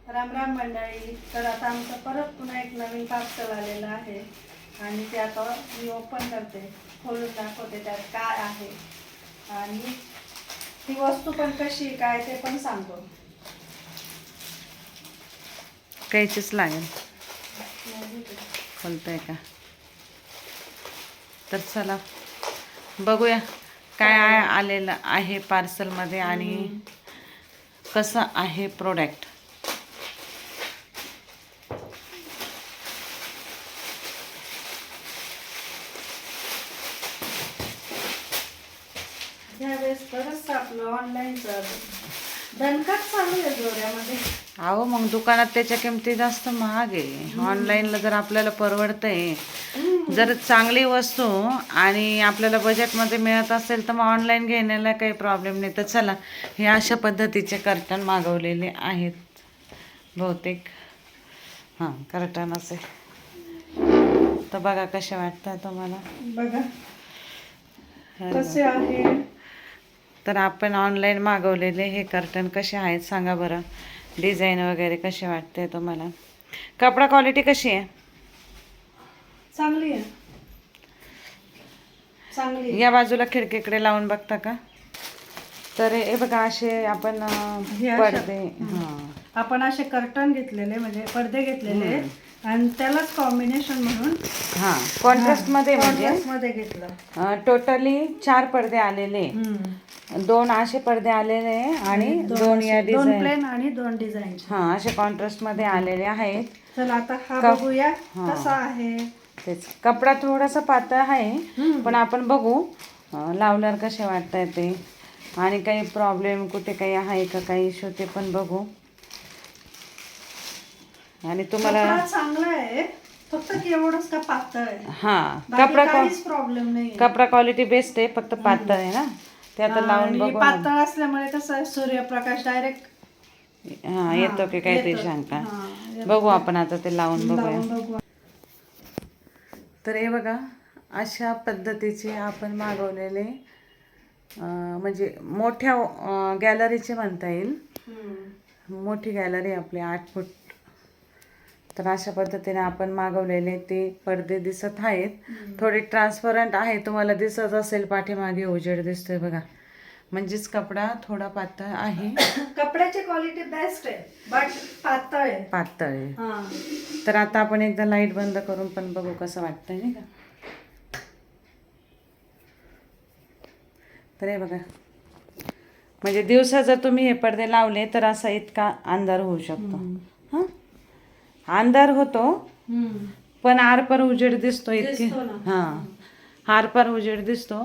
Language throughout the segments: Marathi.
राम राम मंडळी. तर आता आमचं परत पुन्हा एक नवीन पार्सल आलेलं आहे आणि ते आता मी ओपन करते, खोलून दाखवते त्यात काय आहे आणि ती वस्तू पण कशी काय ते पण सांगतो. काहीच लागेल. खोलतंय का? तर चला बघूया काय आलेलं आहे पार्सलमध्ये आणि कसं आहे प्रोडक्ट. यावेळेस बरंच आपलं ऑनलाईनचं दणकाच चालू आहे जोऱ्यामध्ये. अहो मग दुकानात त्याच्या किमती जास्त महाग आहे. ऑनलाईनला जर आपल्याला परवडतंय, जर चांगली वस्तू आणि आपल्याला बजेटमध्ये मिळत असेल तर मग ऑनलाईन घेण्याला काही प्रॉब्लेम नाही. तर चला, हे अशा पद्धतीचे कर्टन मागवलेले आहेत बहुतेक. हां, कर्टन असेल तर बघा कसे वाटतात तुम्हाला. बघा कसे आहे. तर आपण ऑनलाईन मागवलेले हे कर्टन कसे आहेत सांगा बरं. डिझाईन वगैरे कसे वाटते तुम्हाला. कपडा क्वालिटी कशी आहे? चांगली आहे, चांगली. या बाजूला खिडकीकडे लावून बघता का? तर हे बघा असे आपण पडदे, आपण असे कर्टन घेतलेले म्हणजे पडदे घेतलेले आणि त्यालाच कॉम्बिनेशन म्हणून कॉन्ट्रास्ट मध्ये मध्ये घेतलं. टोटली 4 पडदे आलेले, 2 असे पडदे आलेले आणि 2 या डिझाईन, प्लेन आणि 2 डिझाईन. असे कॉन्ट्रास्ट मध्ये आलेले आहेत. चला आता हा बघूया कसा आहे. तेच कपडा थोडासा पातळ आहे पण आपण बघू लावल्यावर कसे वाटताय ते आणि काही प्रॉब्लेम कुठे काही आहे का काही इश्यू ते पण बघू. आणि तुम्हाला चांगला आहे, फक्त एवढंच का पातळ आहे. प्रॉब्लेम नाही. कपडा क्वालिटी बेस्ट आहे, फक्त पातळ आहे ना. ते आता लावून बघू. पातळ असल्यामुळे कसं सूर्यप्रकाश डायरेक्ट येतो की काहीतरी शंका. बघू आपण आता ते लावून बघूया. तर हे बघा अशा पद्धतीचे आपण मागवलेले, म्हणजे मोठ्या गॅलरीचे म्हणता येईल. मोठी गॅलरी आपली 8 फूट. तर अशा पद्धतीने आपण मागवलेले ते पडदे दिसत आहेत. थोडे ट्रान्सपरंट आहे, तुम्हाला दिसत असेल पाठीमागे उजेड दिसतोय बघा. म्हणजेच कपडा थोडा पातळ आहे. कपड्याची क्वालिटी बेस्ट आहे बट पातळ आहे. तर आता आपण एकदा लाईट बंद करून पण बघू कसं वाटतंय नाही का. तर हे बघा, म्हणजे दिवसा जर तुम्ही हे पडदे लावले तर असा इतका अंधार होऊ शकतो. अंधार होतो पण आरपार उजेड दिसतो. इतके आरपार उजेड दिसतो,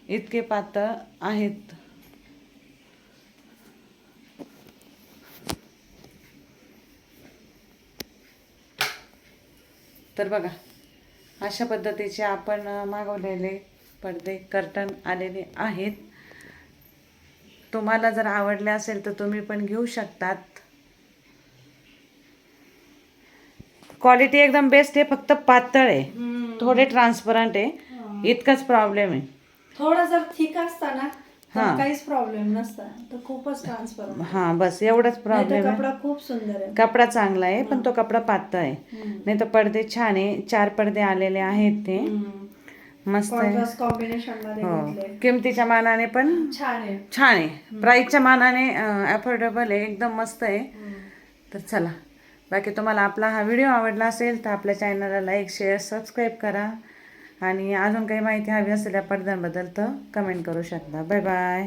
इतके पातळ आहेत. तर बघा अशा पद्धतीचे आपण मागवलेले पडदे कर्टन आलेले आहेत. तुम्हाला जर आवडले असेल तर तुम्ही पण घेऊ शकतात. क्वालिटी एकदम बेस्ट आहे, फक्त पातळ आहे, थोडे ट्रान्सपरंट आहे, इतकाच प्रॉब्लेम आहे. थोडा जर थिक असता ना तर काहीच प्रॉब्लेम नसता, तर खूपच ट्रान्सपरंट. बस एवढाच प्रॉब्लेम आहे. कपडा खूप सुंदर आहे, कपडा चांगला आहे पण तो कपडा पातळ आहे. नाही तर पडदे छान आहे. 4 पडदे आलेले आहेत, ते मस्त आहे. कॉम्बिनेशन मध्ये किमतीच्या मानाने पण छान आहे. प्राईसच्या मानाने अफोर्डेबल आहे, एकदम मस्त आहे. तर चला, बाकी तुम्हाला आपला हा व्हिडिओ आवडला असेल तर आपल्या चॅनलला लाईक शेअर सबस्क्राईब करा आणि अजून काही माहिती हवी असेल या पडद्यांबद्दल तर कमेंट करू शकता. Bye bye.